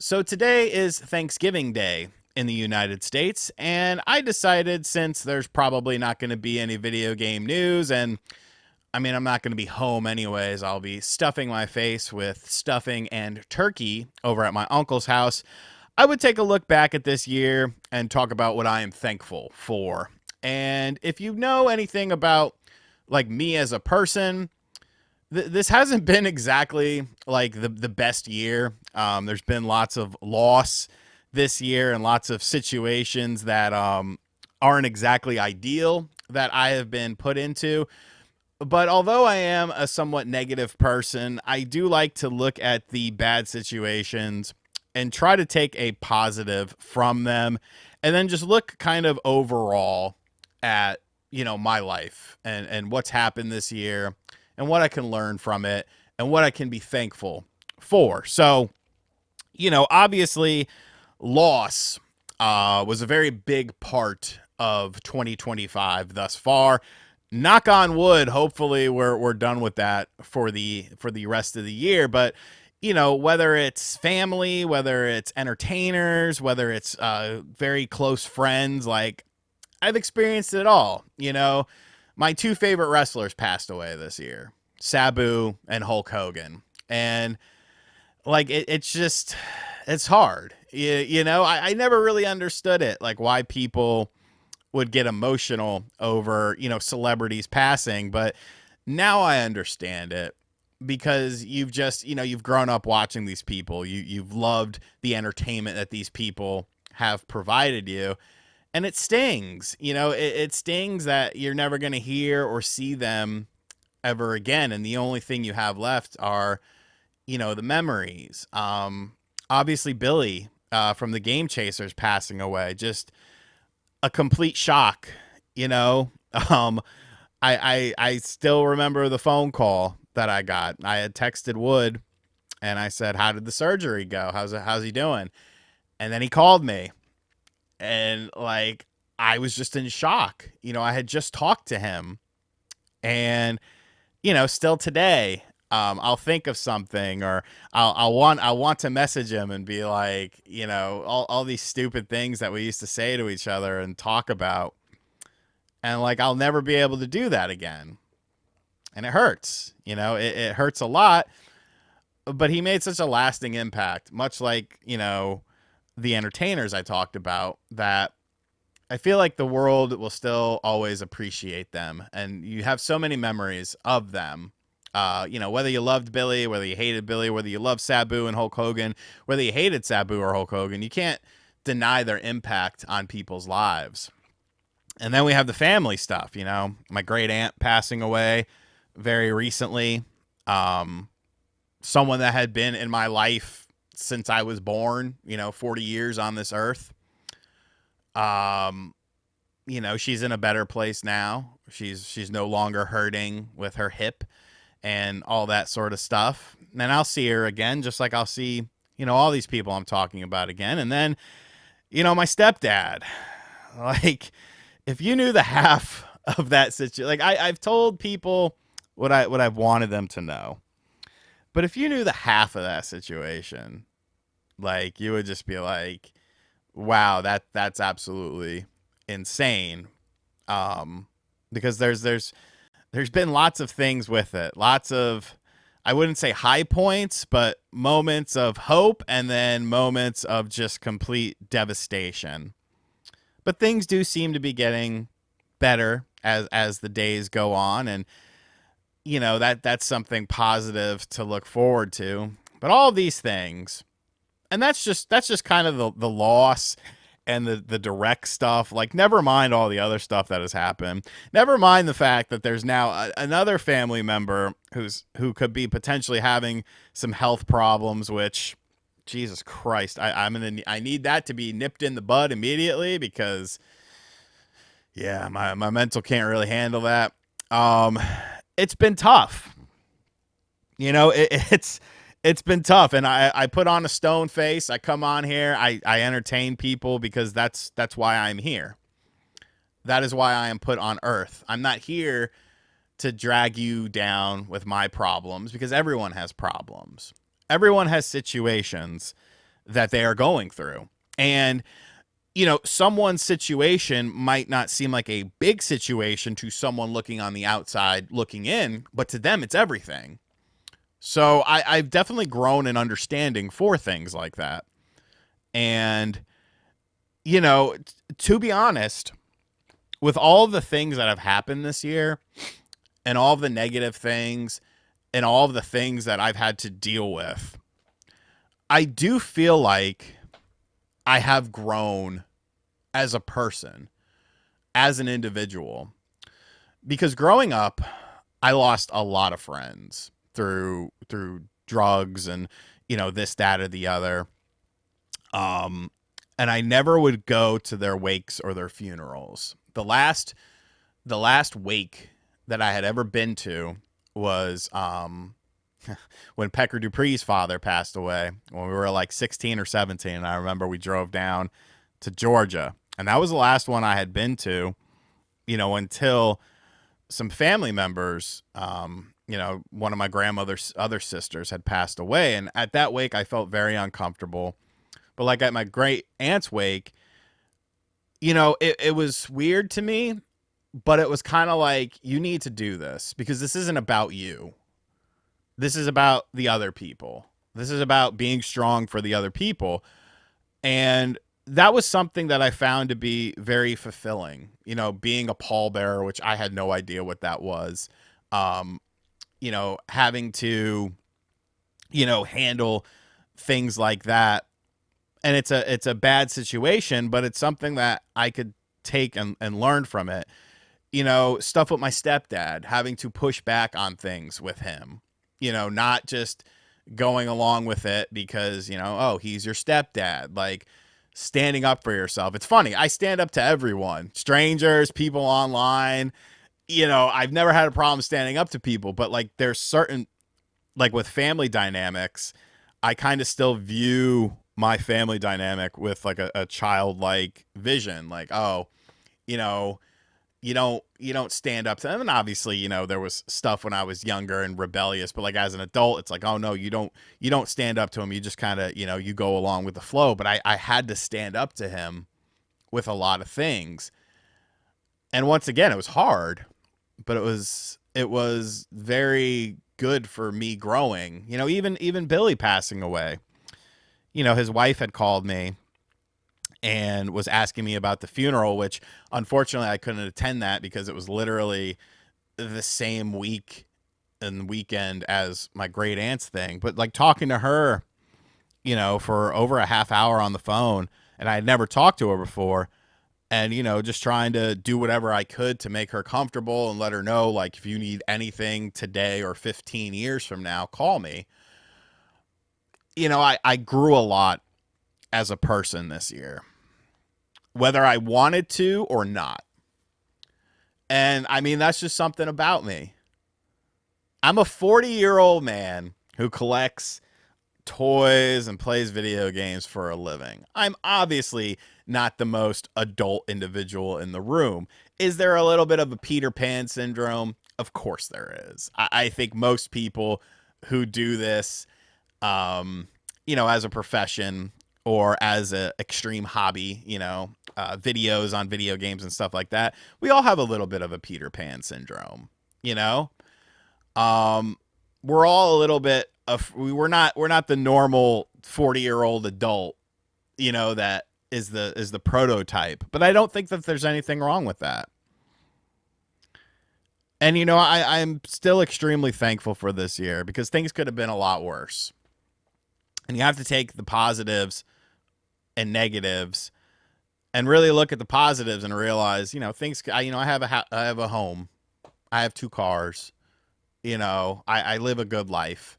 So today is Thanksgiving Day in the United States, and I decided since there's probably not going to be any video game news, and I mean, I'm not going to be home anyways, I'll be stuffing my face with stuffing and turkey over at my uncle's house. I would take a look back at this year and talk about what I am thankful for. And if you know anything about like me as a person, this hasn't been exactly like the best year. There's been lots of loss this year and lots of situations that aren't exactly ideal that I have been put into. But although I am a somewhat negative person, I do like to look at the bad situations and try to take a positive from them and then just look kind of overall at, my life and what's happened this year and what I can learn from it and what I can be thankful for. So, obviously, loss was a very big part of 2025 thus far. Knock on wood. Hopefully, we're done with that for the rest of the year. But whether it's family, whether it's entertainers, whether it's very close friends, like I've experienced it all. My two favorite wrestlers passed away this year, Sabu and Hulk Hogan. And like it's hard. I never really understood it, like why people would get emotional over, celebrities passing, but now I understand it because you've just, you've grown up watching these people. You've loved the entertainment that these people have provided you. And it stings, it stings that you're never going to hear or see them ever again. And the only thing you have left are, the memories. Obviously, Billy from the Game Chasers passing away, just a complete shock. You know, um, I still remember the phone call that I got. I had texted Wood and I said, "How did the surgery go? How's he doing?" And then he called me, and like I was just in shock. I had just talked to him, and still today, I'll think of something, or I'll want to message him and be like, all these stupid things that we used to say to each other and talk about, and like I'll never be able to do that again, and it hurts. It hurts a lot, but he made such a lasting impact, much like the entertainers I talked about, that I feel like the world will still always appreciate them, and you have so many memories of them. Whether you loved Billy, whether you hated Billy, whether you loved Sabu and Hulk Hogan, whether you hated Sabu or Hulk Hogan, you can't deny their impact on people's lives. And then we have the family stuff. My great aunt passing away very recently. Um, Someone that had been in my life since I was born. 40 years on this earth. Um, she's in a better place now. She's no longer hurting with her hip and all that sort of stuff. And I'll see her again, just like I'll see, all these people I'm talking about again. And then, my stepdad, like if you knew the half of that situation, like I've told people what I've wanted them to know, but if you knew the half of that situation, like you would just be like, wow, that's absolutely insane. Um, because there's been lots of things with it. Lots of, I wouldn't say high points, but moments of hope and then moments of just complete devastation. But things do seem to be getting better as the days go on, and that's something positive to look forward to. But all of these things, and that's just kind of the loss and the direct stuff. Like, never mind all the other stuff that has happened. Never mind the fact that there's now another family member who could be potentially having some health problems, which, Jesus Christ, I need that to be nipped in the bud immediately, because yeah, my mental can't really handle that. um it's been tough. It's been tough, and I put on a stone face. I come on here. I entertain people because that's why I'm here. That is why I am put on earth. I'm not here to drag you down with my problems, because everyone has problems. Everyone has situations that they are going through. And someone's situation might not seem like a big situation to someone looking on the outside looking in, but to them, it's everything. So I've definitely grown in understanding for things like that. And, to be honest, with all the things that have happened this year and all the negative things and all of the things that I've had to deal with, I do feel like I have grown as a person, as an individual, because growing up, I lost a lot of friends through drugs and this, that, or the other. And I never would go to their wakes or their funerals. The last wake that I had ever been to was when Pecker Dupree's father passed away when we were like 16 or 17. And I remember we drove down to Georgia, and that was the last one I had been to, until some family members, one of my grandmother's other sisters had passed away. And at that wake, I felt very uncomfortable. But like at my great aunt's wake, it was weird to me, but it was kind of like, you need to do this because this isn't about you. This is about the other people. This is about being strong for the other people. And that was something that I found to be very fulfilling, being a pallbearer, which I had no idea what that was. Having to, handle things like that. And it's a bad situation, but it's something that I could take and learn from it. Stuff with my stepdad, having to push back on things with him, not just going along with it because, oh, he's your stepdad, like standing up for yourself. It's funny. I stand up to everyone, strangers, people online. I've never had a problem standing up to people, but like there's certain, like with family dynamics, I kind of still view my family dynamic with like a childlike vision. Like, oh, you know, you don't stand up to them. And obviously, there was stuff when I was younger and rebellious, but like as an adult, it's like, oh no, you don't stand up to him. You just kind of, you go along with the flow. But I had to stand up to him with a lot of things. And once again, it was hard, but it was very good for me growing. Even Billy passing away. His wife had called me and was asking me about the funeral, which unfortunately I couldn't attend that because it was literally the same week and weekend as my great aunt's thing. But like talking to her, for over a half hour on the phone, and I had never talked to her before, and just trying to do whatever I could to make her comfortable and let her know, like, if you need anything today or 15 years from now, call me. I grew a lot as a person this year, whether I wanted to or not. And I mean, that's just something about me. I'm a 40-year-old man who collects toys and plays video games for a living. I'm obviously not the most adult individual in the room. Is there a little bit of a Peter Pan syndrome? Of course there is. I think most people who do this, as a profession or as a extreme hobby, videos on video games and stuff like that, we all have a little bit of a Peter Pan syndrome, you know? We're all a little bit of, we're not the normal 40-year-old adult, that is the prototype, but I don't think that there's anything wrong with that. And, I'm still extremely thankful for this year because things could have been a lot worse. And you have to take the positives and negatives and really look at the positives and realize, things, I have a home. I have 2 cars. I live a good life.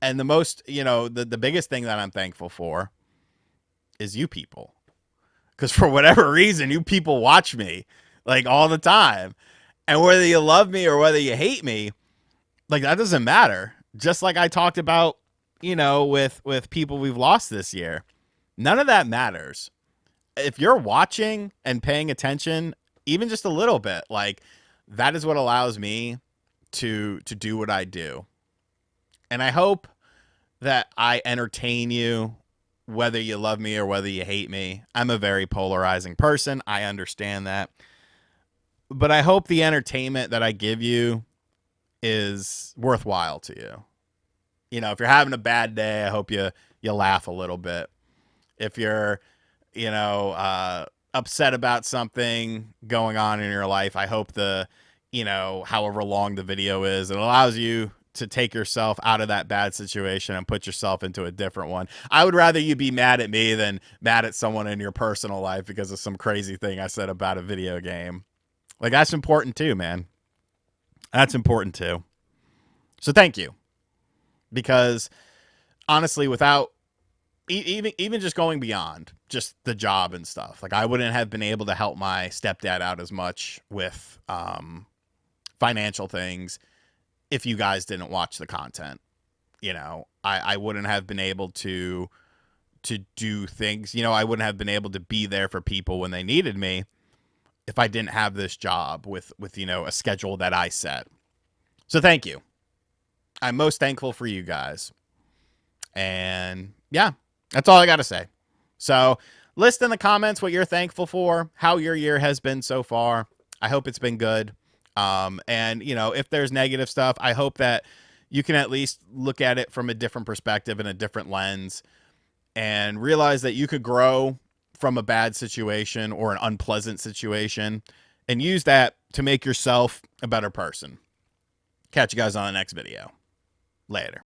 And the most, the biggest thing that I'm thankful for is you people. Because for whatever reason, you people watch me like all the time. And whether you love me or whether you hate me, like that doesn't matter. Just like I talked about, with people we've lost this year. None of that matters. If you're watching and paying attention, even just a little bit, like that is what allows me to do what I do. And I hope that I entertain you whether you love me or whether you hate me. I'm a very polarizing person. I understand that. But I hope the entertainment that I give you is worthwhile to you. You know, if you're having a bad day, I hope you laugh a little bit. If you're, upset about something going on in your life, I hope however long the video is, it allows you to take yourself out of that bad situation and put yourself into a different one. I would rather you be mad at me than mad at someone in your personal life because of some crazy thing I said about a video game. Like, that's important too, man. That's important too. So thank you. Because honestly, without even just going beyond just the job and stuff, like, I wouldn't have been able to help my stepdad out as much with financial things if you guys didn't watch the content. I wouldn't have been able to do things. I wouldn't have been able to be there for people when they needed me if I didn't have this job with a schedule that I set. So thank you. I'm most thankful for you guys. And yeah, that's all I got to say. So list in the comments what you're thankful for, how your year has been so far. I hope it's been good. And if there's negative stuff, I hope that you can at least look at it from a different perspective and a different lens and realize that you could grow from a bad situation or an unpleasant situation and use that to make yourself a better person. Catch you guys on the next video. Later.